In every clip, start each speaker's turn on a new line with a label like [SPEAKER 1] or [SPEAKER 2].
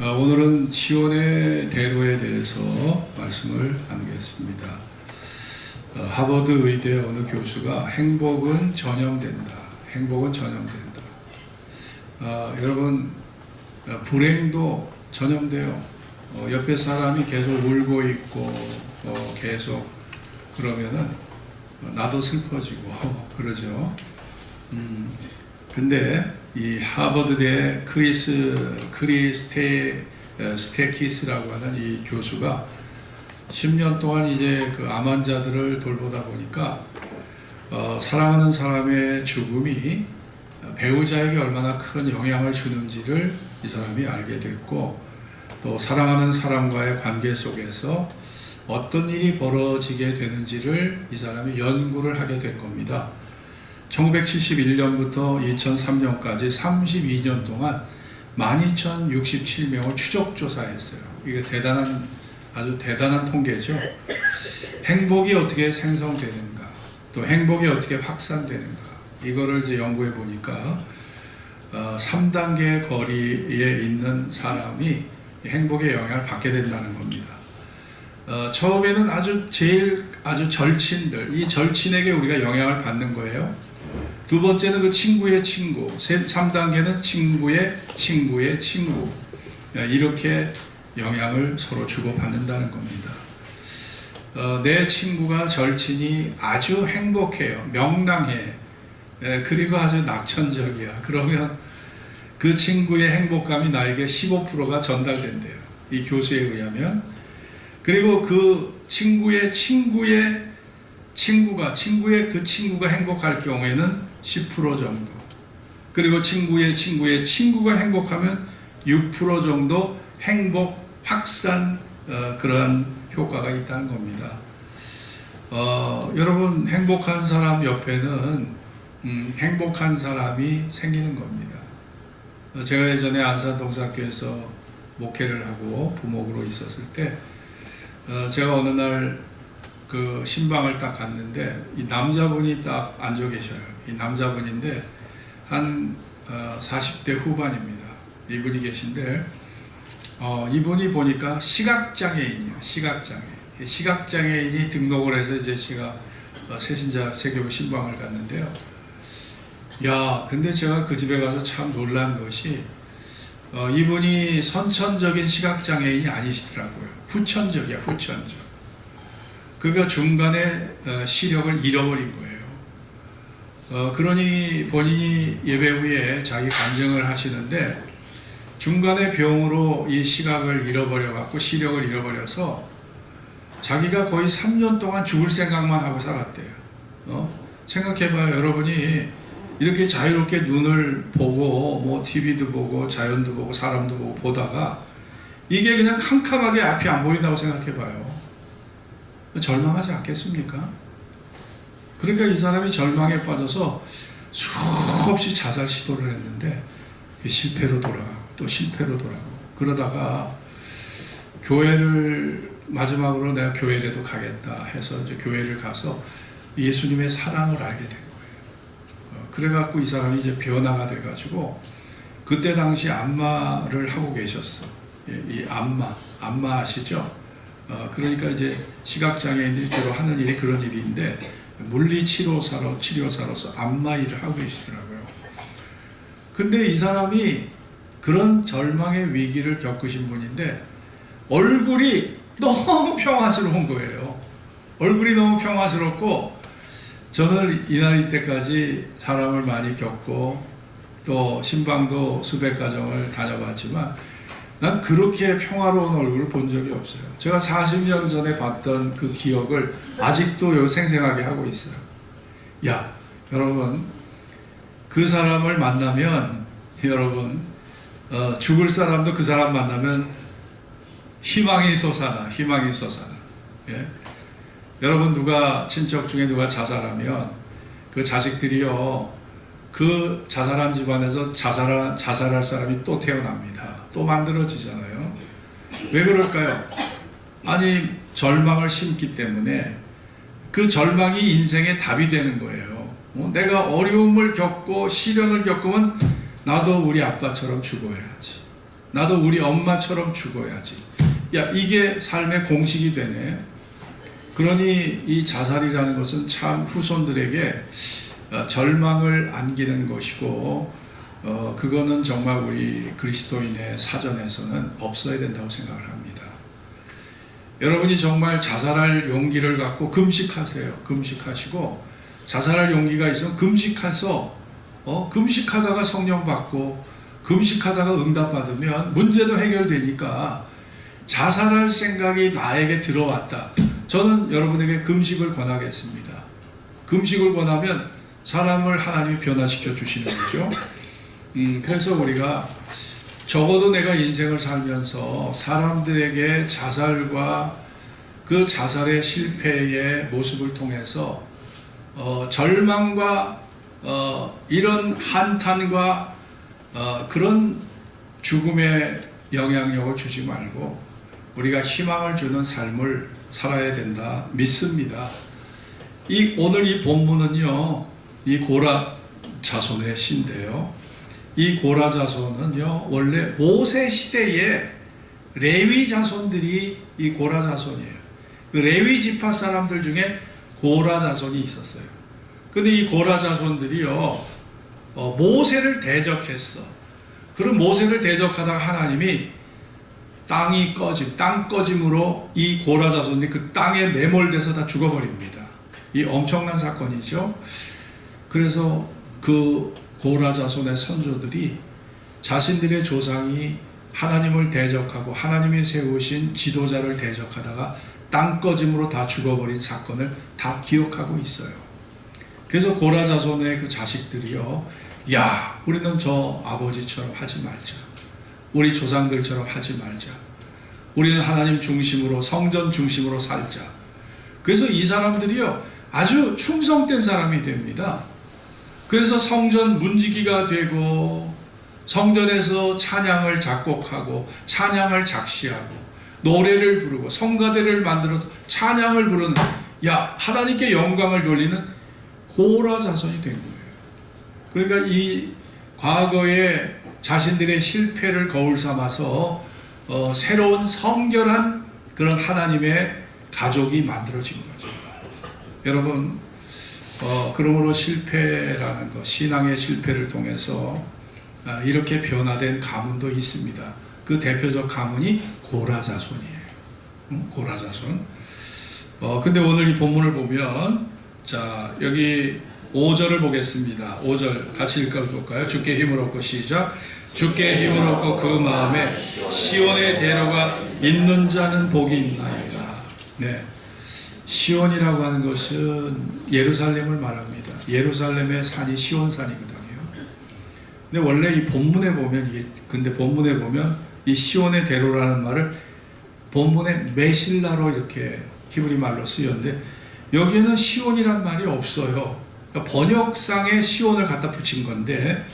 [SPEAKER 1] 오늘은 시온의 대로에 대해서 말씀을 나누겠습니다. 하버드 의대 어느 교수가 행복은 전염된다. 행복은 전염된다. 여러분, 불행도 전염돼요. 옆에 사람이 계속 울고 있고 계속 그러면은 나도 슬퍼지고 그러죠. 근데 이 하버드대 스테키스라고 하는 이 교수가 10년 동안 이제 그 암 환자들을 돌보다 보니까 사랑하는 사람의 죽음이 배우자에게 얼마나 큰 영향을 주는지를 이 사람이 알게 됐고, 또 사랑하는 사람과의 관계 속에서 어떤 일이 벌어지게 되는지를 이 사람이 연구를 하게 된 겁니다. 1971년부터 2003년까지 32년 동안 12,067명을 추적조사했어요. 이게 아주 대단한 통계죠. 행복이 어떻게 생성되는가, 또 행복이 어떻게 확산되는가, 이거를 이제 연구해 보니까 3단계 거리에 있는 사람이 행복의 영향을 받게 된다는 겁니다. 처음에는 아주 절친들, 이 절친에게 우리가 영향을 받는 거예요. 두 번째는 그 친구의 친구, 3단계는 친구의 친구의 친구, 이렇게 영향을 서로 주고받는다는 겁니다. 내 친구가 절친이 아주 행복해요. 명랑해. 그리고 아주 낙천적이야. 그러면 그 친구의 행복감이 나에게 15%가 전달된대요. 이 교수에 의하면. 그리고 그 친구의 그 친구가 행복할 경우에는 10% 정도, 그리고 친구의 친구가 행복하면 6% 정도 행복 확산, 그러한 효과가 있다는 겁니다. 여러분, 행복한 사람 옆에는 행복한 사람이 생기는 겁니다. 제가 예전에 안산동사교에서 목회를 하고 부목으로 있었을 때 제가 어느 날 그 신방을 딱 갔는데 이 남자분이 딱 앉아 계셔요. 이 남자분인데 한 40대 후반입니다. 이분이 계신데 이분이 보니까 시각장애인이에요. 시각장애인이 등록을 해서 이제 제가 새신자 세교부 신방을 갔는데요. 근데 제가 그 집에 가서 참 놀란 것이 이분이 선천적인 시각장애인이 아니시더라고요. 후천적이야, 후천적. 그러니까 중간에 시력을 잃어버린 거예요. 그러니 본인이 예배 후에 자기 간증을 하시는데 중간에 병으로 이 시각을 잃어버려갖고 시력을 잃어버려서 자기가 거의 3년 동안 죽을 생각만 하고 살았대요. 생각해봐요. 여러분이 이렇게 자유롭게 눈을 보고 뭐 TV도 보고 자연도 보고 사람도 보고 보다가 이게 그냥 캄캄하게 앞이 안 보인다고 생각해봐요. 절망하지 않겠습니까? 그러니까 이 사람이 절망에 빠져서 수없이 자살 시도를 했는데 실패로 돌아가고 또 실패로 돌아가고, 그러다가 마지막으로 내가 교회라도 가겠다 해서 이제 교회를 가서 예수님의 사랑을 알게 된 거예요. 그래갖고 이 사람이 이제 변화가 돼가지고 그때 당시 안마를 하고 계셨어. 이 안마 아시죠? 그러니까 이제 시각장애인들이 주로 하는 일이 그런 일인데 물리치료사로서 안마 일을 하고 계시더라고요. 근데 이 사람이 그런 절망의 위기를 겪으신 분인데 얼굴이 너무 평화스러운 거예요. 얼굴이 너무 평화스럽고, 저는 이때까지 사람을 많이 겪고 또 신방도 수백 가정을 다녀봤지만 난 그렇게 평화로운 얼굴을 본 적이 없어요. 제가 40년 전에 봤던 그 기억을 아직도 생생하게 하고 있어요. 여러분, 그 사람을 만나면 죽을 사람도 그 사람 만나면 희망이 솟아나. 예? 여러분, 친척 중에 누가 자살하면 그 자식들이요, 그 자살한 집안에서 자살할 사람이 또 태어납니다. 또 만들어지잖아요. 왜 그럴까요? 아니, 절망을 심기 때문에 그 절망이 인생의 답이 되는 거예요. 내가 어려움을 겪고 시련을 겪으면 나도 우리 아빠처럼 죽어야지. 나도 우리 엄마처럼 죽어야지. 야, 이게 삶의 공식이 되네. 그러니 이 자살이라는 것은 참 후손들에게 절망을 안기는 것이고, 그거는 정말 우리 그리스도인의 사전에서는 없어야 된다고 생각을 합니다. 여러분이 정말 자살할 용기를 갖고 금식하세요. 금식하시고, 자살할 용기가 있으면 금식해서 금식하다가 성령 받고 금식하다가 응답 받으면 문제도 해결되니까, 자살할 생각이 나에게 들어왔다, 저는 여러분에게 금식을 권하겠습니다. 금식을 권하면 사람을 하나님이 변화시켜 주시는 거죠. 그래서 우리가 적어도 내가 인생을 살면서 사람들에게 자살과 그 자살의 실패의 모습을 통해서 절망과 이런 한탄과 그런 죽음의 영향력을 주지 말고 우리가 희망을 주는 삶을 살아야 된다 믿습니다. 오늘 이 본문은요, 이 고라 자손의 시인데요, 이 고라 자손은요 원래 모세 시대에 레위 자손들이 이 고라 자손이에요. 그 레위 지파 사람들 중에 고라 자손이 있었어요. 근데 이 고라 자손들이요 모세를 대적했어. 그럼 모세를 대적하다가 하나님이 땅 꺼짐으로 이 고라 자손이 그 땅에 매몰돼서 다 죽어버립니다. 이 엄청난 사건이죠. 그래서 그 고라 자손의 선조들이 자신들의 조상이 하나님을 대적하고 하나님이 세우신 지도자를 대적하다가 땅 꺼짐으로 다 죽어버린 사건을 다 기억하고 있어요. 그래서 고라 자손의 그 자식들이요, 야, 우리는 저 아버지처럼 하지 말자. 우리 조상들처럼 하지 말자. 우리는 하나님 중심으로, 성전 중심으로 살자. 그래서 이 사람들이요 아주 충성된 사람이 됩니다. 그래서 성전 문지기가 되고, 성전에서 찬양을 작곡하고 찬양을 작시하고 노래를 부르고 성가대를 만들어서 찬양을 부르는, 야, 하나님께 영광을 돌리는 고라 자손이 된 거예요. 그러니까 이 과거에 자신들의 실패를 거울 삼아서 새로운 성결한 그런 하나님의 가족이 만들어진 거죠. 여러분, 그러므로 실패라는 것, 신앙의 실패를 통해서 이렇게 변화된 가문도 있습니다. 그 대표적 가문이 고라 자손이에요. 고라 자손. 근데 오늘 이 본문을 보면, 자, 여기 5절을 보겠습니다. 5절 같이 읽어볼까요? 주께 힘을 얻고 시작. 주께 힘을 얻고 그 마음에 시온의 대로가 있는 자는 복이 있나이다. 네, 시온이라고 하는 것은 예루살렘을 말합니다. 예루살렘의 산이 시온산이거든요. 근데 원래 이 본문에 보면, 본문에 보면 이 시온의 대로라는 말을 본문에 메실라로 이렇게 히브리 말로 쓰였는데, 여기에는 시온이란 말이 없어요. 그러니까 번역상에 시온을 갖다 붙인 건데,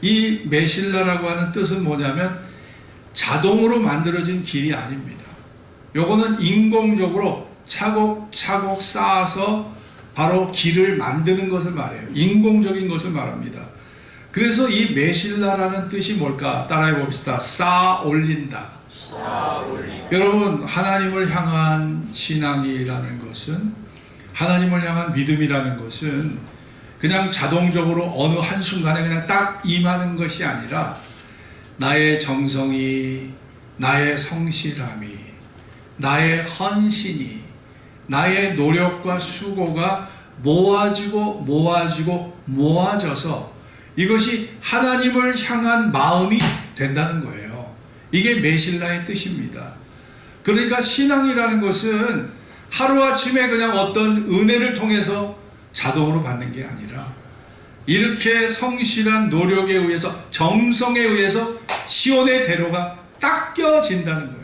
[SPEAKER 1] 이 메실라라고 하는 뜻은 뭐냐면 자동으로 만들어진 길이 아닙니다. 요거는 인공적으로 차곡차곡 쌓아서 바로 길을 만드는 것을 말해요. 인공적인 것을 말합니다. 그래서 이 메실라라는 뜻이 뭘까? 따라해 봅시다. 쌓아 올린다. 여러분, 하나님을 향한 신앙이라는 것은, 하나님을 향한 믿음이라는 것은 그냥 자동적으로 어느 한순간에 그냥 딱 임하는 것이 아니라, 나의 정성이, 나의 성실함이, 나의 헌신이, 나의 노력과 수고가 모아져서 이것이 하나님을 향한 마음이 된다는 거예요. 이게 메실라의 뜻입니다. 그러니까 신앙이라는 것은 하루아침에 그냥 어떤 은혜를 통해서 자동으로 받는 게 아니라, 이렇게 성실한 노력에 의해서, 정성에 의해서 시온의 대로가 닦여진다는 거예요.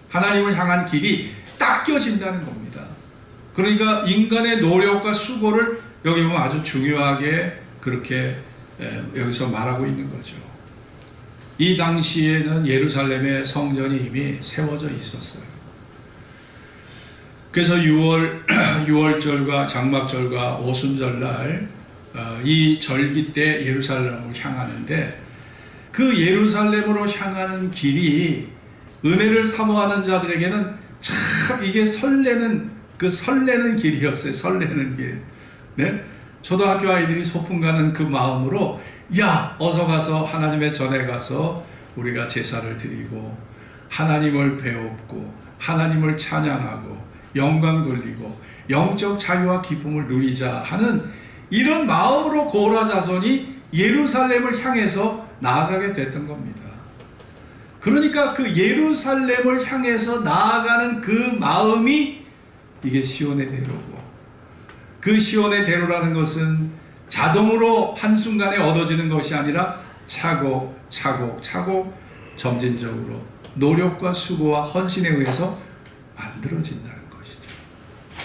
[SPEAKER 1] 하나님을 향한 길이 닦여진다는 겁니다. 그러니까 인간의 노력과 수고를 여기 보면 아주 중요하게 그렇게 여기서 말하고 있는 거죠. 이 당시에는 예루살렘의 성전이 이미 세워져 있었어요. 그래서 6월절과 장막절과 오순절날 이 절기 때 예루살렘을 향하는데, 그 예루살렘으로 향하는 길이 은혜를 사모하는 자들에게는 참 이게 설레는 길이었어요. 설레는 길. 네? 초등학교 아이들이 소풍 가는 그 마음으로 야 어서 가서 하나님의 전에 가서 우리가 제사를 드리고 하나님을 배웁고 하나님을 찬양하고 영광 돌리고 영적 자유와 기쁨을 누리자 하는 이런 마음으로 고라 자손이 예루살렘을 향해서 나아가게 됐던 겁니다. 그러니까 그 예루살렘을 향해서 나아가는 그 마음이 이게 시온의 대로고, 그 시온의 대로라는 것은 자동으로 한순간에 얻어지는 것이 아니라 차곡차곡 점진적으로 노력과 수고와 헌신에 의해서 만들어진다는 것이죠.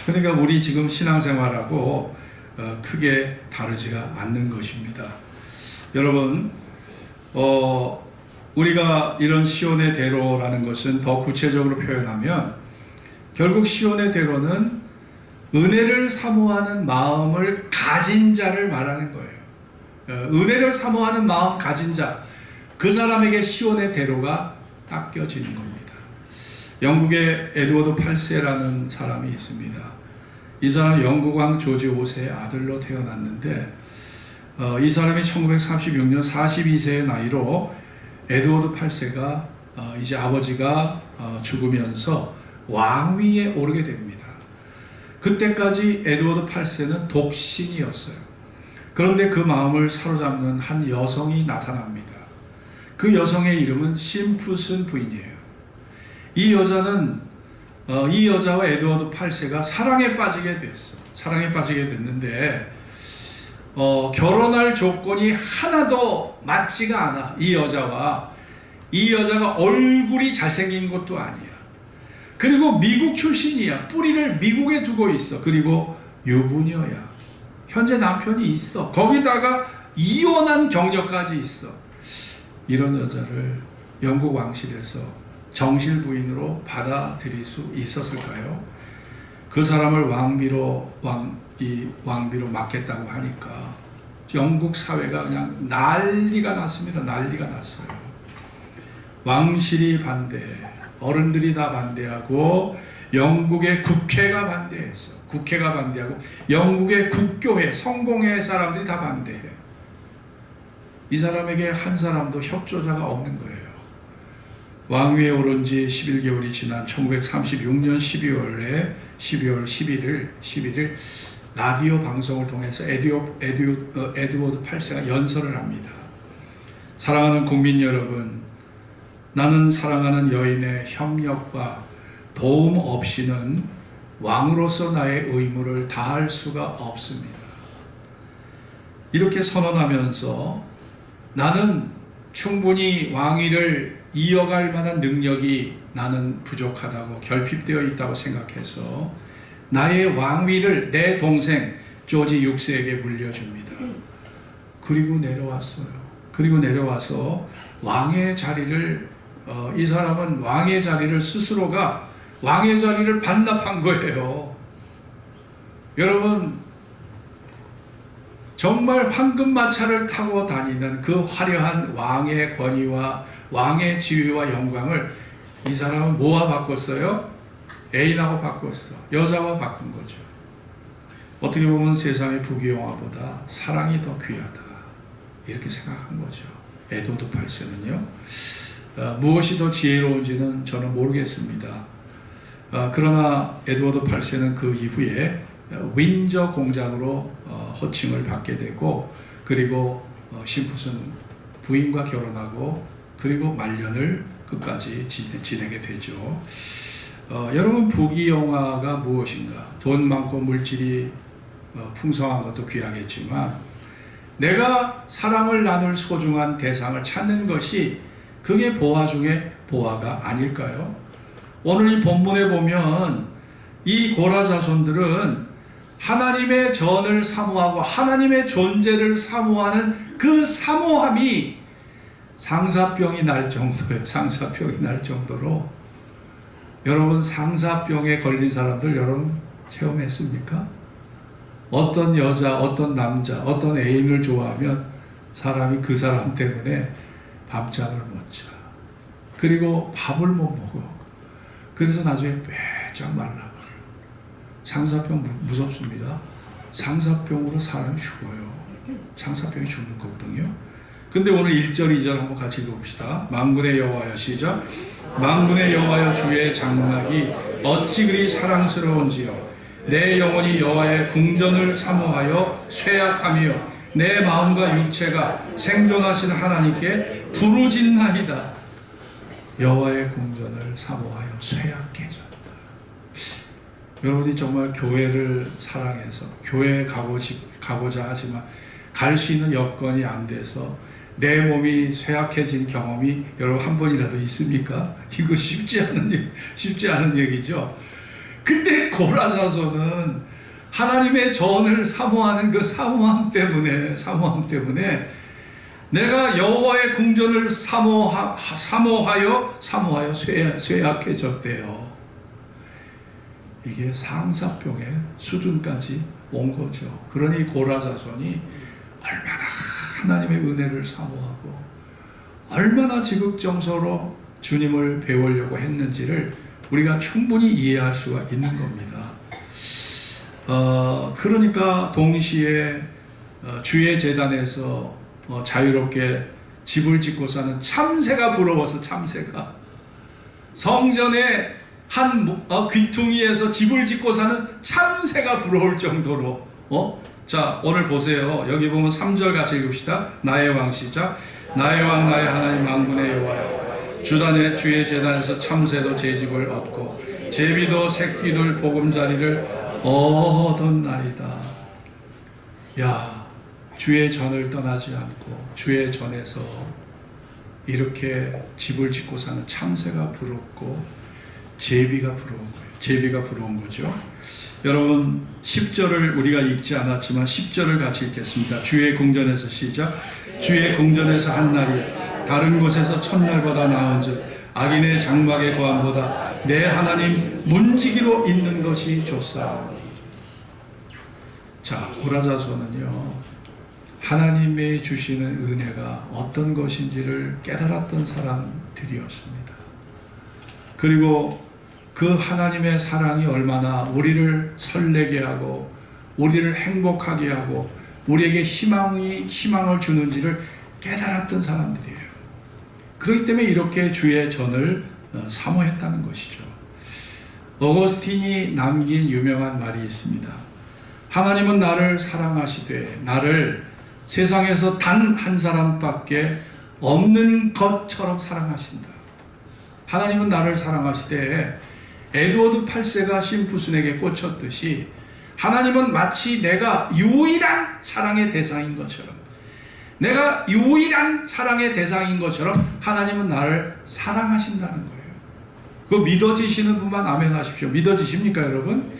[SPEAKER 1] 그러니까 우리 지금 신앙생활하고 크게 다르지가 않는 것입니다. 여러분, 우리가 이런 시온의 대로라는 것은 더 구체적으로 표현하면 결국 시온의 대로는 은혜를 사모하는 마음을 가진 자를 말하는 거예요. 은혜를 사모하는 마음 가진 자, 그 사람에게 시온의 대로가 닦여지는 겁니다. 영국의 에드워드 8세라는 사람이 있습니다. 이 사람은 영국 왕 조지 5세의 아들로 태어났는데 이 사람이 1936년 42세의 나이로 에드워드 8세가 이제 아버지가 죽으면서 왕위에 오르게 됩니다. 그때까지 에드워드 8세는 독신이었어요. 그런데 그 마음을 사로잡는 한 여성이 나타납니다. 그 여성의 이름은 심푸슨 부인이에요. 이 여자는 이 여자와 에드워드 8세가 사랑에 빠지게 됐어. 사랑에 빠지게 됐는데 결혼할 조건이 하나도 맞지가 않아. 이 여자와 이 여자가 얼굴이 잘생긴 것도 아니야. 그리고 미국 출신이야. 뿌리를 미국에 두고 있어. 그리고 유부녀야. 현재 남편이 있어. 거기다가 이혼한 경력까지 있어. 이런 여자를 영국 왕실에서 정실 부인으로 받아들일 수 있었을까요? 그 사람을 왕비로 맡겠다고 하니까 영국 사회가 그냥 난리가 났습니다. 난리가 났어요. 왕실이 반대해. 어른들이 다 반대하고 영국의 국회가 반대했어. 국회가 반대하고 영국의 국교회, 성공회 사람들이 다 반대해. 이 사람에게 한 사람도 협조자가 없는 거예요. 왕위에 오른 지 11개월이 지난 1936년 12월 11일 라디오 방송을 통해서 에드워드 8세가 연설을 합니다. 사랑하는 국민 여러분, 나는 사랑하는 여인의 협력과 도움 없이는 왕으로서 나의 의무를 다할 수가 없습니다. 이렇게 선언하면서 나는 충분히 왕위를 이어갈 만한 능력이 나는 부족하다고 결핍되어 있다고 생각해서 나의 왕위를 내 동생 조지 6세에게 물려줍니다. 그리고 내려왔어요. 그리고 내려와서 왕의 자리를 이 사람은 왕의 자리를 스스로가 왕의 자리를 반납한 거예요. 여러분, 정말 황금마차를 타고 다니는 그 화려한 왕의 권위와 왕의 지위와 영광을 이 사람은 뭐와 바꿨어요? 애인하고 바꿨어. 여자와 바꾼 거죠. 어떻게 보면 세상의 부귀영화보다 사랑이 더 귀하다, 이렇게 생각한 거죠. 에드워드 8세는요. 무엇이 더 지혜로운지는 저는 모르겠습니다. 그러나 에드워드 8세는 그 이후에 윈저 공장으로 호칭을 받게 되고, 그리고 심푸슨 부인과 결혼하고, 그리고 말년을 끝까지 지내게 되죠. 여러분, 부귀영화가 무엇인가? 돈 많고 물질이 풍성한 것도 귀하겠지만 내가 사랑을 나눌 소중한 대상을 찾는 것이 그게 보화 중에 보화가 아닐까요? 오늘 이 본문에 보면 이 고라 자손들은 하나님의 전을 사모하고 하나님의 존재를 사모하는 그 사모함이 상사병이 날 정도예요. 상사병이 날 정도로. 여러분, 상사병에 걸린 사람들 여러분 체험했습니까? 어떤 여자, 어떤 남자, 어떤 애인을 좋아하면 사람이 그 사람 때문에 밤잠을 못 자. 그리고 밥을 못 먹어. 그래서 나중에 빼짝 말라버려. 상사병 무섭습니다. 상사병으로 사람이 죽어요. 상사병이 죽는 거거든요. 근데 오늘 1절, 2절 한번 같이 읽어봅시다. 만군의 여호와여, 시작. 만군의 여호와여, 주의 장막이 어찌 그리 사랑스러운지요. 내 영혼이 여호와의 궁전을 사모하여 쇠약하며 내 마음과 육체가 생존하신 하나님께 부르짖나이다. 여호와의 궁전을 사모하여 쇠약해졌다. 여러분이 정말 교회를 사랑해서 교회에 가고자 하지만 갈 수 있는 여건이 안 돼서 내 몸이 쇠약해진 경험이 여러분 한 번이라도 있습니까? 이거 쉽지 않은 얘기죠. 근데 고라사서는 하나님의 전을 사모하는 그 사모함 때문에 내가 여호와의 궁전을 사모하여 쇠약해졌대요. 이게 상사병의 수준까지 온 거죠. 그러니 고라사손이 얼마나 하나님의 은혜를 사모하고 얼마나 지극정서로 주님을 배우려고 했는지를 우리가 충분히 이해할 수가 있는 겁니다. 그러니까 동시에 주의 재단에서 자유롭게 집을 짓고 사는 참새가 부러워서 참새가 성전에 한 귀퉁이에서 집을 짓고 사는 참새가 부러울 정도로 자, 오늘 보세요. 여기 보면 3절 같이 읽읍시다. 나의 왕, 시작. 나의 왕 나의 하나님 만군의 여호와여, 주의 제단에서 참새도 제 집을 얻고 제비도 새끼들 보금자리를 얻었나이다. 야, 주의 전을 떠나지 않고 주의 전에서 이렇게 집을 짓고 사는 참새가 부럽고 제비가 부러운 거예요. 제비가 부러운 거죠. 여러분 10절을 우리가 읽지 않았지만 10절을 같이 읽겠습니다. 주의 궁전에서, 시작. 주의 궁전에서 한 날이 다른 곳에서 첫날보다 나은즉 악인의 장막의 고함보다 내 하나님 문지기로 있는 것이 좋사. 자, 고라사손은요, 하나님의 주시는 은혜가 어떤 것인지를 깨달았던 사람들이었습니다. 그리고 그 하나님의 사랑이 얼마나 우리를 설레게 하고 우리를 행복하게 하고 우리에게 희망을 주는지를 깨달았던 사람들이에요. 그렇기 때문에 이렇게 주의 전을 사모했다는 것이죠. 어거스틴이 남긴 유명한 말이 있습니다. 하나님은 나를 사랑하시되 나를 세상에서 단 한 사람밖에 없는 것처럼 사랑하신다. 하나님은 나를 사랑하시되 에드워드 8세가 심푸슨에게 꽂혔듯이 하나님은 마치 내가 유일한 사랑의 대상인 것처럼, 내가 유일한 사랑의 대상인 것처럼 하나님은 나를 사랑하신다는 거예요. 그거 믿어지시는 분만 아멘 하십시오. 믿어지십니까, 여러분?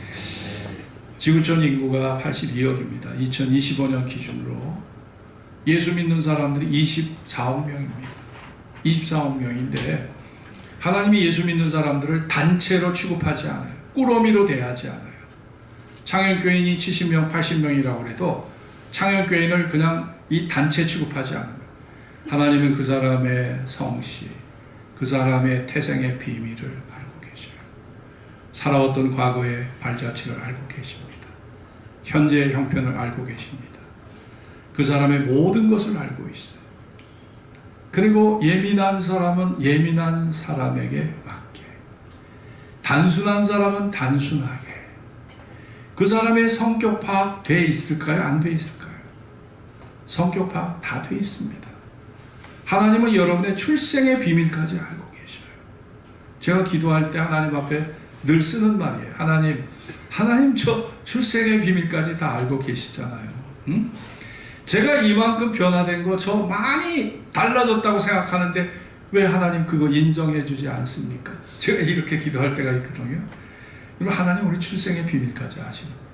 [SPEAKER 1] 지구촌 인구가 82억입니다. 2025년 기준으로 예수 믿는 사람들이 24억 명입니다. 24억 명인데 하나님이 예수 믿는 사람들을 단체로 취급하지 않아요. 꾸러미로 대하지 않아요. 창현교인이 70명, 80명이라고 해도 창현교인을 그냥 이 단체 취급하지 않아요. 하나님은 그 사람의 성씨, 그 사람의 태생의 비밀을 알고 계셔요. 살아왔던 과거의 발자취를 알고 계십니다. 현재의 형편을 알고 계십니다. 그 사람의 모든 것을 알고 있어요. 그리고 예민한 사람은 예민한 사람에게 맡게, 단순한 사람은 단순하게. 그 사람의 성격 파악 돼 있을까요? 안 돼 있을까요? 성격 파악 다 돼 있습니다. 하나님은 여러분의 출생의 비밀까지 알고 계셔요. 제가 기도할 때 하나님 앞에 늘 쓰는 말이에요. 하나님 저 출생의 비밀까지 다 알고 계시잖아요. 응? 제가 이만큼 변화된 거 저 많이 달라졌다고 생각하는데 왜 하나님 그거 인정해 주지 않습니까? 제가 이렇게 기도할 때가 있거든요. 그리고 하나님 우리 출생의 비밀까지 아시는 거예요.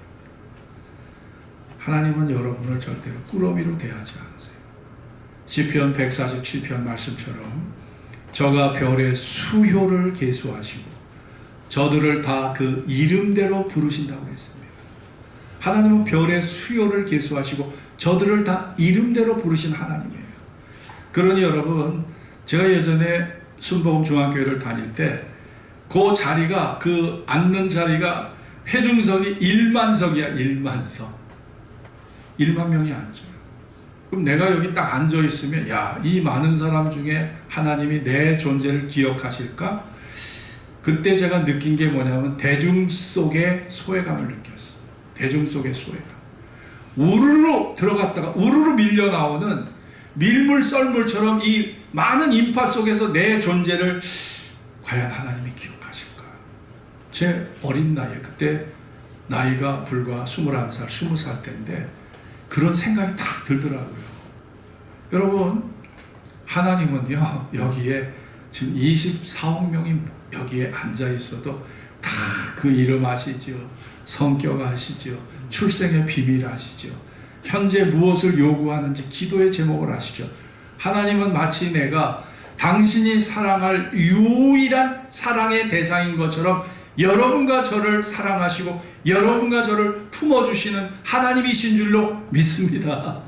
[SPEAKER 1] 하나님은 여러분을 절대로 꾸러미로 대하지 않으세요. 시편 147편 말씀처럼 저가 별의 수효를 계수하시고 저들을 다 그 이름대로 부르신다고 했습니다. 하나님은 별의 수요를 계수하시고 저들을 다 이름대로 부르신 하나님이에요. 그러니 여러분, 제가 예전에 순복음 중앙교회를 다닐 때 그 자리가, 그 앉는 자리가 회중석이 1만석이야. 1만석. 1만 명이 앉아요. 그럼 내가 여기 딱 앉아 있으면, 야, 이 많은 사람 중에 하나님이 내 존재를 기억하실까? 그때 제가 느낀 게 뭐냐면 대중 속의 소외감을 느꼈어. 대중 속의 소외감. 우르르 들어갔다가 우르르 밀려 나오는 밀물 썰물처럼 이 많은 인파 속에서 내 존재를 과연 하나님이 기억하실까? 제 어린 나이에, 그때 나이가 불과 21살, 20살 때인데 그런 생각이 딱 들더라고요. 여러분, 하나님은요, 여기에 지금 24억 명이 여기에 앉아 있어도 다 그 이름 아시죠? 성격 아시죠? 출생의 비밀 아시죠? 현재 무엇을 요구하는지 기도의 제목을 아시죠? 하나님은 마치 내가 당신이 사랑할 유일한 사랑의 대상인 것처럼 여러분과 저를 사랑하시고 여러분과 저를 품어주시는 하나님이신 줄로 믿습니다.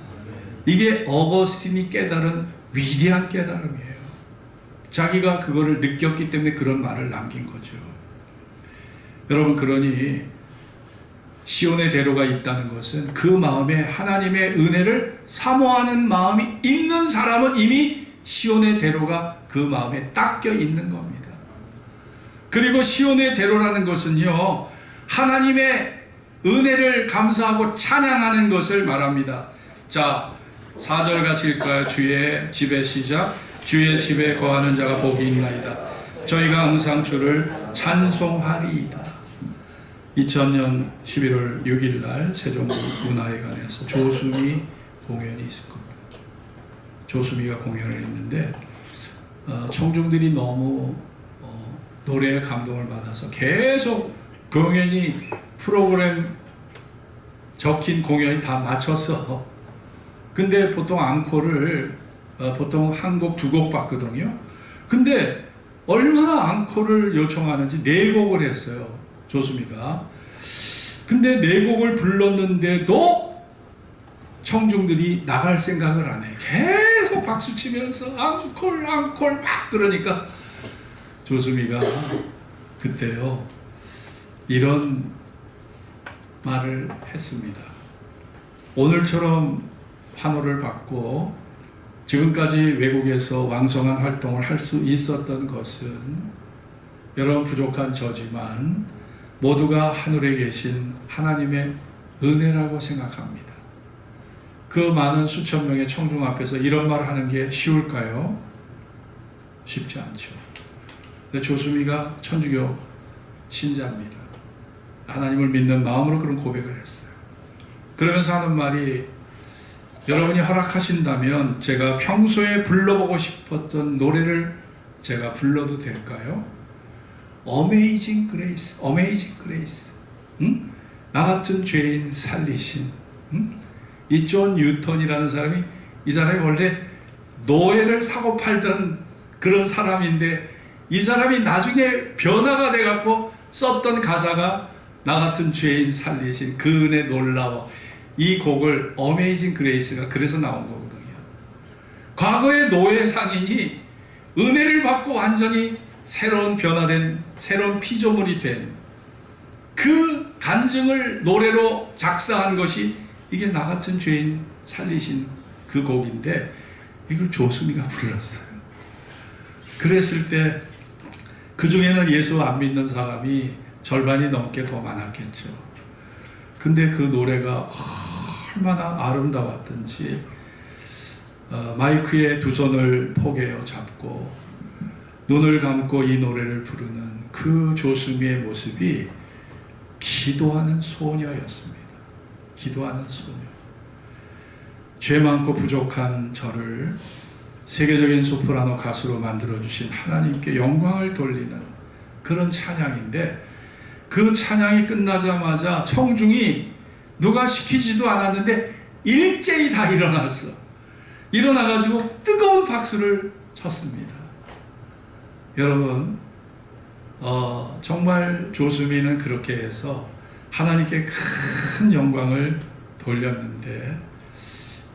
[SPEAKER 1] 이게 어거스틴이 깨달은 위대한 깨달음이에요. 자기가 그거를 느꼈기 때문에 그런 말을 남긴 거죠. 여러분, 그러니 시온의 대로가 있다는 것은 그 마음에 하나님의 은혜를 사모하는 마음이 있는 사람은 이미 시온의 대로가 그 마음에 닦여 있는 겁니다. 그리고 시온의 대로라는 것은요, 하나님의 은혜를 감사하고 찬양하는 것을 말합니다. 자, 4절 같이 읽을까요? 주의 집에 시작. 주의 집에 거하는 자가 복이 있나이다. 저희가 항상 주를 찬송하리이다. 2000년 11월 6일 날 세종문화회관에서 조수미 공연이 있을 겁니다. 조수미가 공연을 했는데 청중들이 너무 노래에 감동을 받아서 계속 공연이, 프로그램 적힌 공연이 다 마쳤어. 근데 보통 앙코를 보통 한 곡, 두 곡 받거든요. 근데 얼마나 앙코를 요청하는지 4곡을 했어요, 조수미가. 근데 4곡을 불렀는데도 청중들이 나갈 생각을 안 해. 계속 박수 치면서 앙콜 앙콜 막 그러니까 조수미가 그때요 이런 말을 했습니다. 오늘처럼 환호를 받고 지금까지 외국에서 왕성한 활동을 할 수 있었던 것은 여러분 부족한 저지만 모두가 하늘에 계신 하나님의 은혜라고 생각합니다. 그 많은 수천 명의 청중 앞에서 이런 말을 하는 게 쉬울까요? 쉽지 않죠. 근데 조수미가 천주교 신자입니다. 하나님을 믿는 마음으로 그런 고백을 했어요. 그러면서 하는 말이, 여러분이 허락하신다면 제가 평소에 불러보고 싶었던 노래를 제가 불러도 될까요? Amazing Grace, Amazing Grace. 응? 나 같은 죄인 살리신. 응? 이 존 뉴턴이라는 사람이, 이 사람이 원래 노예를 사고 팔던 그런 사람인데 이 사람이 나중에 변화가 돼갖고 썼던 가사가 나 같은 죄인 살리신 그 은혜 놀라워. 이 곡을 Amazing Grace가 그래서 나온 거거든요. 과거의 노예 상인이 은혜를 받고 완전히 새로운 변화된, 새로운 피조물이 된 그 간증을 노래로 작사한 것이 이게 나 같은 죄인 살리신 그 곡인데 이걸 조수미가 불렀어요. 그랬을 때 그 중에는 예수 안 믿는 사람이 절반이 넘게 더 많았겠죠. 근데 그 노래가 얼마나 아름다웠던지 마이크에 두 손을 포개어 잡고 눈을 감고 이 노래를 부르는 그 조수미의 모습이 기도하는 소녀였습니다. 기도하는 소녀. 죄 많고 부족한 저를 세계적인 소프라노 가수로 만들어주신 하나님께 영광을 돌리는 그런 찬양인데, 그 찬양이 끝나자마자 청중이 누가 시키지도 않았는데 일제히 다 일어났어. 일어나가지고 뜨거운 박수를 쳤습니다. 여러분, 정말 조수미는 그렇게 해서 하나님께 큰 영광을 돌렸는데,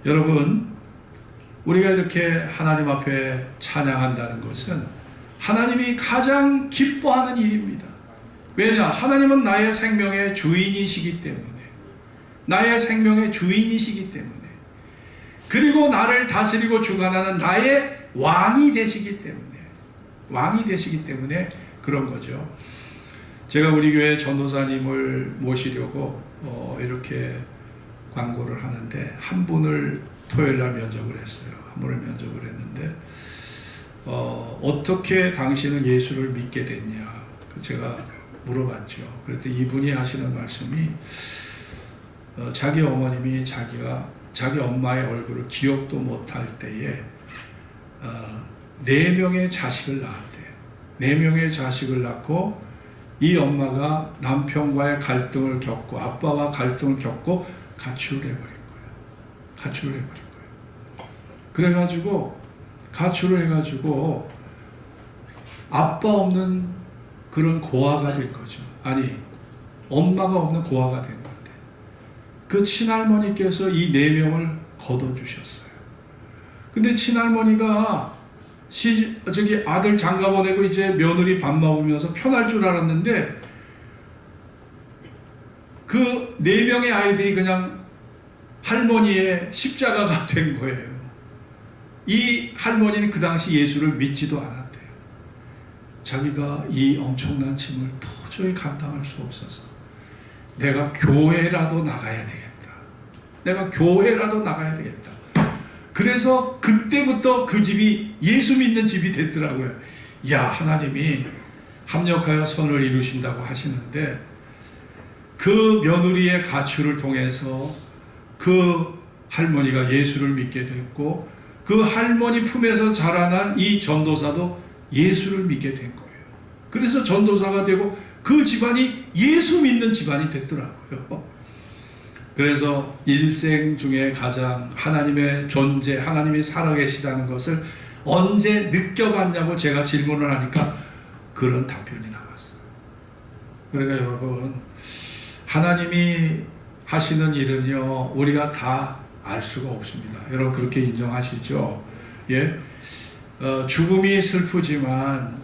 [SPEAKER 1] 여러분, 우리가 이렇게 하나님 앞에 찬양한다는 것은 하나님이 가장 기뻐하는 일입니다. 왜냐? 하나님은 나의 생명의 주인이시기 때문에, 나의 생명의 주인이시기 때문에, 그리고 나를 다스리고 주관하는 나의 왕이 되시기 때문에 그런 거죠. 제가 우리 교회 전도사님을 모시려고 이렇게 광고를 하는데 한 분을 토요일 날 면접을 했어요. 한 분을 면접을 했는데 어떻게 당신은 예수를 믿게 됐냐? 제가 물어봤죠. 그랬더니 이분이 하시는 말씀이 자기 어머님이 자기 엄마의 얼굴을 기억도 못할 때에 4명의 자식을 낳았대요. 4명의 자식을 낳고 이 엄마가 남편과의 갈등을 겪고 아빠와 갈등을 겪고 가출을 해버린 거예요. 그래가지고 가출을 해가지고 아빠 없는 그런 고아가 된 거죠. 아니, 엄마가 없는 고아가 된 건데 그 친할머니께서 이 4명을 거둬주셨어요. 근데 친할머니가 아들 장가 보내고 이제 며느리 밥 먹으면서 편할 줄 알았는데 그 4명의 아이들이 그냥 할머니의 십자가가 된 거예요. 이 할머니는 그 당시 예수를 믿지도 않았대요. 자기가 이 엄청난 짐을 도저히 감당할 수 없어서 내가 교회라도 나가야 되겠다. 그래서 그때부터 그 집이 예수 믿는 집이 됐더라고요. 야, 하나님이 합력하여 선을 이루신다고 하시는데 그 며느리의 가출을 통해서 그 할머니가 예수를 믿게 됐고 그 할머니 품에서 자라난 이 전도사도 예수를 믿게 된 거예요. 그래서 전도사가 되고 그 집안이 예수 믿는 집안이 됐더라고요. 그래서 일생 중에 가장 하나님의 존재, 하나님이 살아계시다는 것을 언제 느껴봤냐고 제가 질문을 하니까 그런 답변이 나왔어요. 그러니까 여러분, 하나님이 하시는 일은요, 우리가 다 알 수가 없습니다. 여러분 그렇게 인정하시죠? 예? 죽음이 슬프지만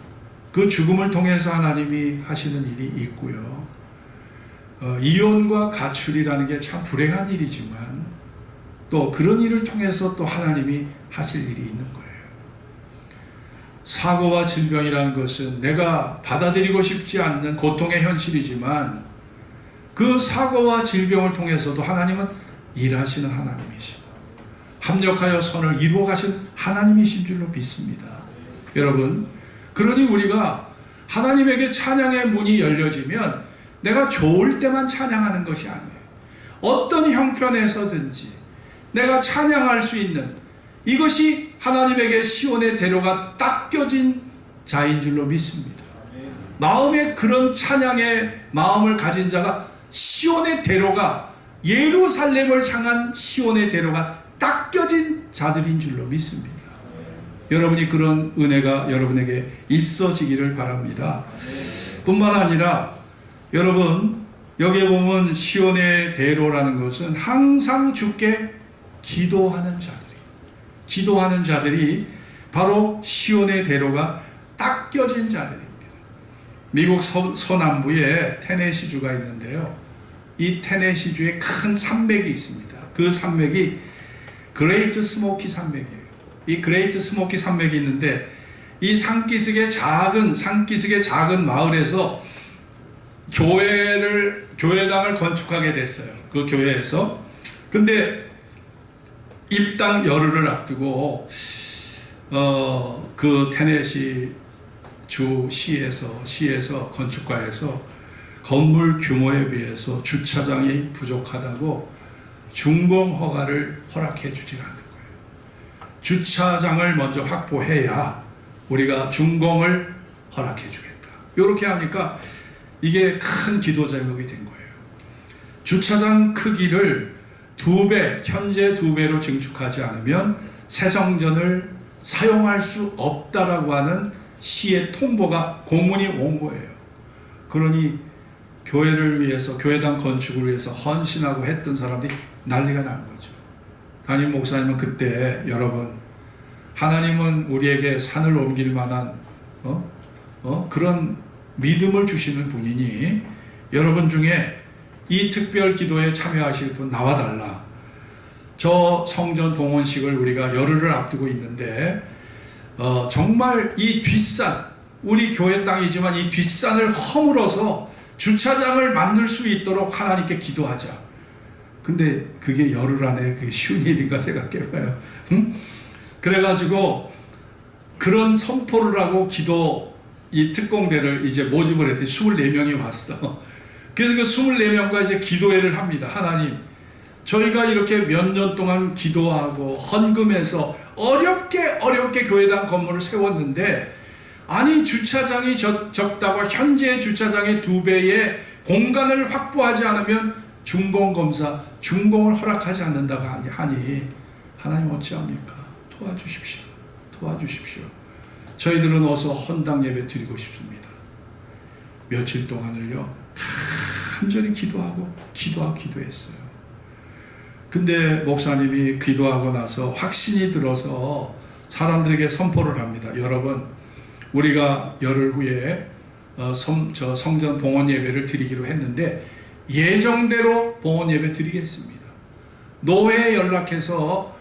[SPEAKER 1] 그 죽음을 통해서 하나님이 하시는 일이 있고요. 이혼과 가출이라는 게 참 불행한 일이지만 또 그런 일을 통해서 또 하나님이 하실 일이 있는 거예요. 사고와 질병이라는 것은 내가 받아들이고 싶지 않는 고통의 현실이지만 그 사고와 질병을 통해서도 하나님은 일하시는 하나님이시고 합력하여 선을 이루어 가신 하나님이신 줄로 믿습니다. 여러분, 그러니 우리가 하나님에게 찬양의 문이 열려지면 내가 좋을 때만 찬양하는 것이 아니에요. 어떤 형편에서든지 내가 찬양할 수 있는 이것이 하나님에게 시온의 대로가 딱 껴진 자인 줄로 믿습니다. 마음에 그런 찬양의 마음을 가진 자가 시온의 대로가 예루살렘을 향한 시온의 대로가 딱 껴진 자들인 줄로 믿습니다. 여러분이 그런 은혜가 여러분에게 있어지기를 바랍니다. 뿐만 아니라 여러분 여기에 보면 시온의 대로라는 것은 항상 주께 기도하는 자들이 바로 시온의 대로가 딱 껴진 자들입니다. 미국 서남부에 테네시주가 있는데요. 이 테네시주에 큰 산맥이 있습니다. 그 산맥이 그레이트 스모키 산맥이에요. 이 그레이트 스모키 산맥이 있는데 이 산기슭의 작은 마을에서 교회당을 건축하게 됐어요. 그 교회에서. 근데 입당 열흘을 앞두고 그 테네시 주 시에서 건축가에서 건물 규모에 비해서 주차장이 부족하다고 준공 허가를 허락해 주지 않는 거예요. 주차장을 먼저 확보해야 우리가 준공을 허락해 주겠다. 이렇게 하니까 이게 큰 기도 제목이 된 거예요. 주차장 크기를 2배, 현재 2배로 증축하지 않으면 새 성전을 사용할 수 없다라고 하는 시의 통보가 공문이 온 거예요. 그러니 교회를 위해서, 교회당 건축을 위해서 헌신하고 했던 사람들이 난리가 난 거죠. 담임 목사님은 그때 여러분 하나님은 우리에게 산을 옮길 만한 그런 믿음을 주시는 분이니 여러분 중에 이 특별 기도에 참여하실 분 나와달라. 저 성전 봉헌식을 우리가 열흘을 앞두고 있는데 정말 이 뒷산, 우리 교회 땅이지만 이 뒷산을 허물어서 주차장을 만들 수 있도록 하나님께 기도하자. 근데 그게 열흘 안에 그게 쉬운 일인가 생각해봐요. 응? 그래가지고 그런 선포를 하고 이 특공대를 이제 모집을 했더니 24명이 왔어. 그래서 그 24명과 이제 기도회를 합니다. 하나님, 저희가 이렇게 몇 년 동안 기도하고 헌금해서 어렵게 교회당 건물을 세웠는데, 아니 주차장이 적다고 현재 주차장의 2배의 공간을 확보하지 않으면 준공검사, 준공을 허락하지 않는다고 하니 하나님 어찌합니까? 도와주십시오. 저희들은 어서 헌당 예배 드리고 싶습니다. 며칠 동안을요 간절히 기도했어요. 근데 목사님이 기도하고 나서 확신이 들어서 사람들에게 선포를 합니다. 여러분, 우리가 열흘 후에 성전 봉헌 예배를 드리기로 했는데 예정대로 봉헌 예배 드리겠습니다. 노회에 연락해서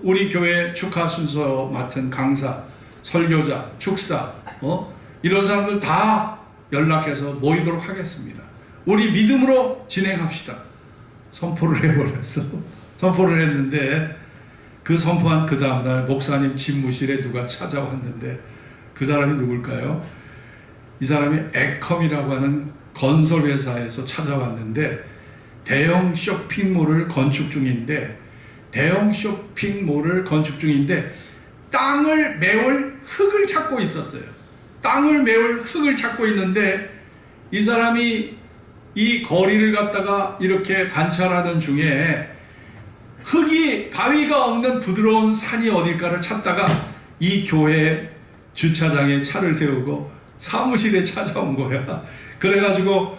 [SPEAKER 1] 우리 교회 축하 순서 맡은 강사, 설교자, 축사 이런 사람들 다 연락해서 모이도록 하겠습니다. 우리 믿음으로 진행합시다. 선포를 해버렸어. 선포를 했는데 그 선포한 그 다음날 목사님 집무실에 누가 찾아왔는데 그 사람이 누굴까요? 이 사람이 에컴이라고 하는 건설회사에서 찾아왔는데 대형 쇼핑몰을 건축 중인데 땅을 메울 흙을 찾고 있었어요. 땅을 메울 흙을 찾고 있는데 이 사람이 이 거리를 갖다가 이렇게 관찰하는 중에 바위가 없는 부드러운 산이 어딜까를 찾다가 이 교회 주차장에 차를 세우고 사무실에 찾아온 거야. 그래가지고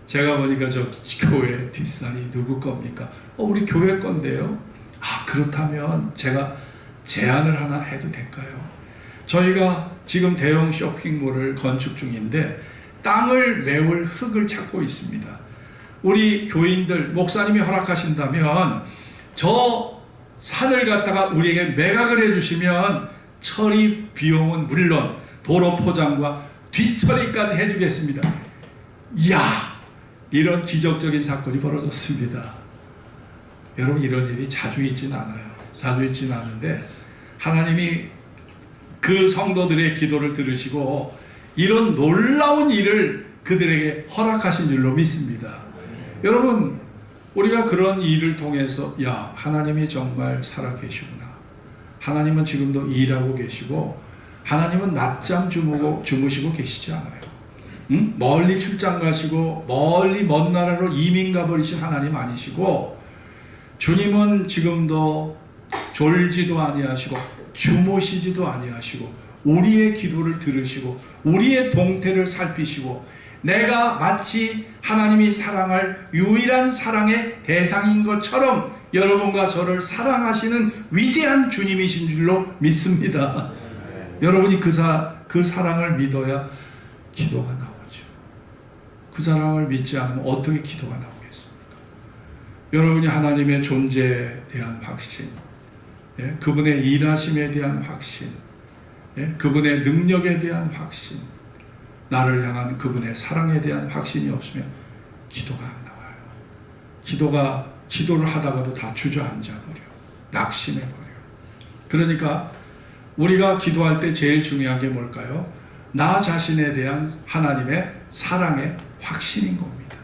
[SPEAKER 1] 제가 보니까 저 교회 뒷산이 누구 겁니까? 우리 교회 건데요. 그렇다면 제가 제안을 하나 해도 될까요? 저희가 지금 대형 쇼핑몰을 건축 중인데 땅을 메울 흙을 찾고 있습니다. 우리 교인들, 목사님이 허락하신다면 저 산을 갖다가 우리에게 매각을 해주시면 처리 비용은 물론 도로 포장과 뒷처리까지 해주겠습니다. 이야, 이런 기적적인 사건이 벌어졌습니다. 여러분, 이런 일이 자주 있지는 않아요. 자주 있지는 않은데 하나님이 그 성도들의 기도를 들으시고 이런 놀라운 일을 그들에게 허락하신 줄로 믿습니다. 여러분, 우리가 그런 일을 통해서 하나님이 정말 살아계시구나. 하나님은 지금도 일하고 계시고 하나님은 낮잠 주무시고 계시지 않아요. 멀리 출장 가시고 멀리 먼 나라로 이민 가버리신 하나님 아니시고 주님은 지금도 졸지도 아니하시고 주무시지도 아니하시고 우리의 기도를 들으시고 우리의 동태를 살피시고 내가 마치 하나님이 사랑할 유일한 사랑의 대상인 것처럼 여러분과 저를 사랑하시는 위대한 주님이신 줄로 믿습니다. 여러분이 그 사랑을 믿어야 기도가 나오죠. 그 사랑을 믿지 않으면 어떻게 기도가 나오겠습니까? 여러분이 하나님의 존재에 대한 확신, 그분의 일하심에 대한 확신, 그분의 능력에 대한 확신, 나를 향한 그분의 사랑에 대한 확신이 없으면 기도가 안 나와요. 기도를 하다가도 다 주저앉아버려. 낙심해버려. 그러니까 우리가 기도할 때 제일 중요한 게 뭘까요? 나 자신에 대한 하나님의 사랑의 확신인 겁니다.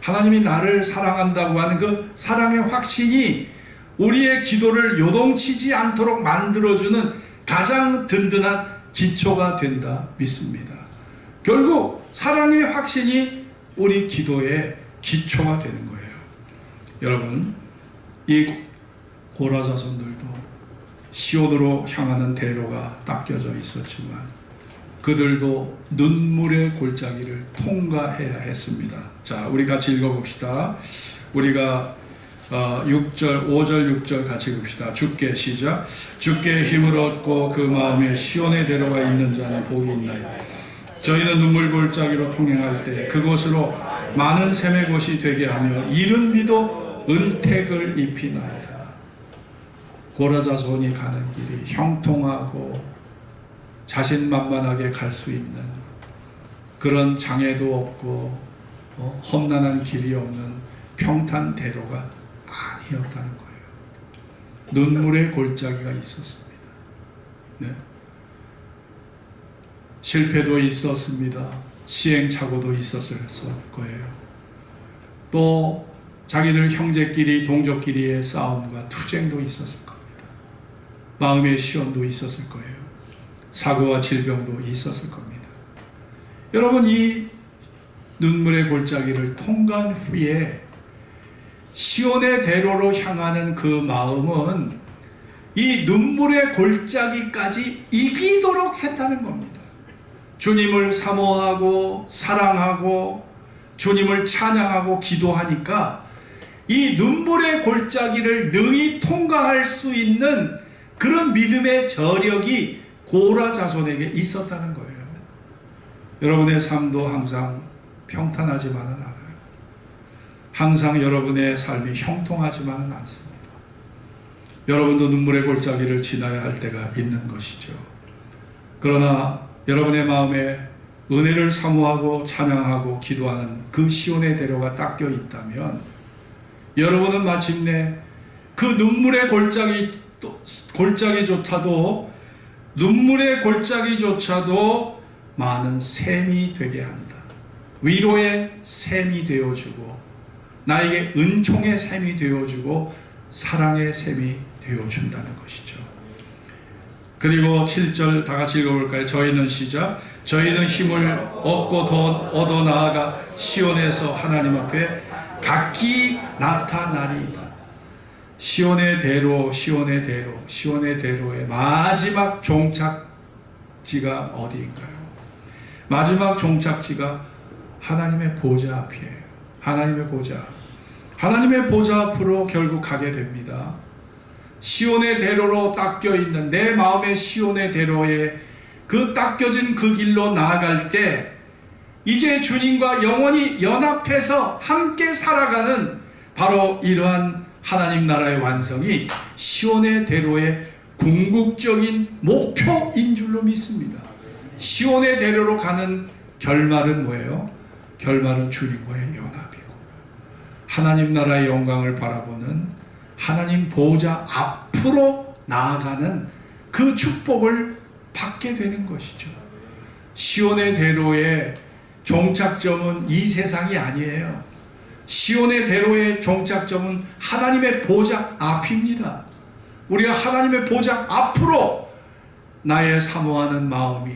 [SPEAKER 1] 하나님이 나를 사랑한다고 하는 그 사랑의 확신이 우리의 기도를 요동치지 않도록 만들어주는 가장 든든한 기초가 된다 믿습니다. 결국 사랑의 확신이 우리 기도의 기초가 되는 거예요. 여러분, 이 고라 자손들도 시온으로 향하는 대로가 닦여져 있었지만 그들도 눈물의 골짜기를 통과해야 했습니다. 자, 우리 같이 읽어봅시다. 우리가 6절, 5절, 6절 같이 봅시다. 주께 시작. 주께 힘을 얻고 그 마음에 시온의 대로가 있는 자는 복이 있나이다. 저희는 눈물 골짜기로 통행할 때 그곳으로 많은 샘의 곳이 되게 하며 이른 비도 은택을 입히나이다. 고라자손이 가는 길이 형통하고 자신만만하게 갈 수 있는 그런 장애도 없고 험난한 길이 없는 평탄대로가 아니었다는 거예요. 눈물의 골짜기가 있었습니다. 네. 실패도 있었습니다. 시행착오도 있었을 거예요. 또 자기들 형제끼리 동족끼리의 싸움과 투쟁도 있었을 겁니다. 마음의 시험도 있었을 거예요. 사고와 질병도 있었을 겁니다. 여러분, 이 눈물의 골짜기를 통과한 후에 시온의 대로로 향하는 그 마음은 이 눈물의 골짜기까지 이기도록 했다는 겁니다. 주님을 사모하고 사랑하고 주님을 찬양하고 기도하니까 이 눈물의 골짜기를 능히 통과할 수 있는 그런 믿음의 저력이 고라 자손에게 있었다는 거예요. 여러분의 삶도 항상 평탄하지만은 않아요. 항상 여러분의 삶이 형통하지만은 않습니다. 여러분도 눈물의 골짜기를 지나야 할 때가 있는 것이죠. 그러나 여러분의 마음에 은혜를 사모하고 찬양하고 기도하는 그 시온의 대로가 닦여 있다면 여러분은 마침내 그 눈물의 골짜기조차도 눈물의 골짜기조차도 많은 샘이 되게 한다. 위로의 샘이 되어주고 나에게 은총의 샘이 되어주고 사랑의 샘이 되어준다는 것이죠. 그리고 7절 다 같이 읽어볼까요? 저희는 시작. 저희는 힘을 얻고 더 얻어 나아가 시온에서 하나님 앞에 각기 나타나리이다. 시온의 대로, 시온의 대로, 시온의 대로의 마지막 종착지가 어디인가요? 마지막 종착지가 하나님의 보좌 앞이에요. 하나님의 보좌. 하나님의 보좌 앞으로 결국 가게 됩니다. 시온의 대로로 닦여 있는 내 마음의 시온의 대로에 그 닦여진 그 길로 나아갈 때 이제 주님과 영원히 연합해서 함께 살아가는 바로 이러한 하나님 나라의 완성이 시온의 대로의 궁극적인 목표인 줄로 믿습니다. 시온의 대로로 가는 결말은 뭐예요? 결말은 주님과의 연합이고 하나님 나라의 영광을 바라보는 하나님 보호자 앞으로 나아가는 그 축복을 받게 되는 것이죠. 시온의 대로의 종착점은 이 세상이 아니에요. 시온의 대로의 종착점은 하나님의 보호자 앞입니다. 우리가 하나님의 보호자 앞으로 나의 사모하는 마음이,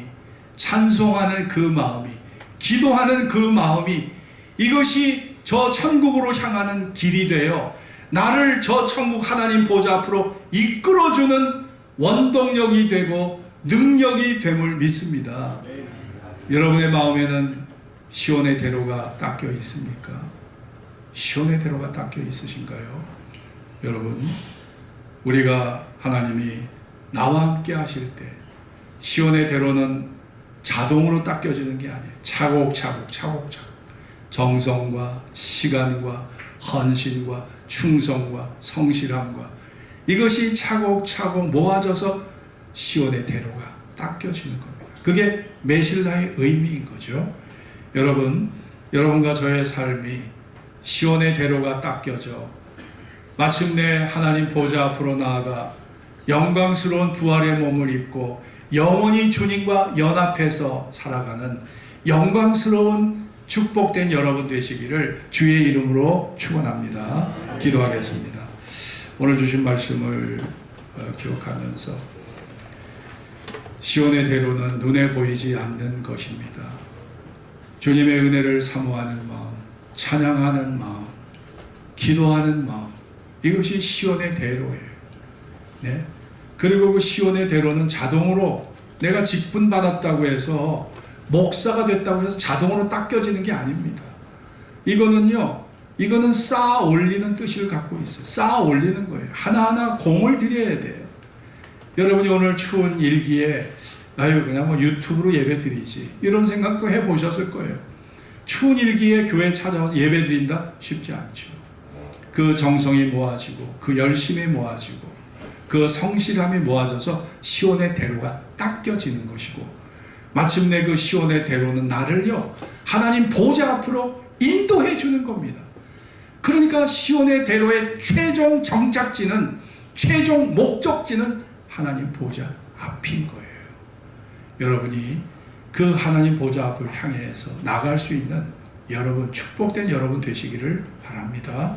[SPEAKER 1] 찬송하는 그 마음이, 기도하는 그 마음이 이것이 저 천국으로 향하는 길이 되어 나를 저 천국 하나님 보좌 앞으로 이끌어주는 원동력이 되고 능력이 됨을 믿습니다. 여러분의 마음에는 시온의 대로가 닦여 있습니까? 시온의 대로가 닦여 있으신가요? 여러분, 우리가 하나님이 나와 함께 하실 때 시온의 대로는 자동으로 닦여지는 게 아니에요. 차곡차곡 정성과 시간과 헌신과 충성과 성실함과 이것이 차곡차곡 모아져서 시온의 대로가 닦여지는 겁니다. 그게 메실라의 의미인 거죠. 여러분과 저의 삶이 시온의 대로가 닦여져 마침내 하나님 보좌 앞으로 나아가 영광스러운 부활의 몸을 입고 영원히 주님과 연합해서 살아가는 영광스러운 축복된 여러분 되시기를 주의 이름으로 축원합니다. 기도하겠습니다. 오늘 주신 말씀을 기억하면서 시온의 대로는 눈에 보이지 않는 것입니다. 주님의 은혜를 사모하는 마음, 찬양하는 마음, 기도하는 마음, 이것이 시온의 대로예요. 네? 그리고 그 시온의 대로는 자동으로 내가 직분 받았다고 해서 목사가 됐다고 해서 자동으로 닦여지는 게 아닙니다. 이거는요,
[SPEAKER 2] 이거는 쌓아 올리는 뜻을 갖고 있어요. 쌓아 올리는 거예요. 하나하나 공을 들여야 돼요. 여러분이 오늘 추운 일기에 아유 그냥 뭐 유튜브로 예배 드리지 이런 생각도 해보셨을 거예요. 추운 일기에 교회 찾아와서 예배 드린다? 쉽지 않죠. 그 정성이 모아지고 그 열심이 모아지고 그 성실함이 모아져서 시온의 대로가 닦여지는 것이고 마침내 그 시온의 대로는 나를요 하나님 보좌 앞으로 인도해 주는 겁니다. 그러니까 시온의 대로의 최종 정착지는 최종 목적지는 하나님 보좌 앞인 거예요. 여러분이 그 하나님 보좌 앞을 향해서 나갈 수 있는 여러분, 축복된 여러분 되시기를 바랍니다.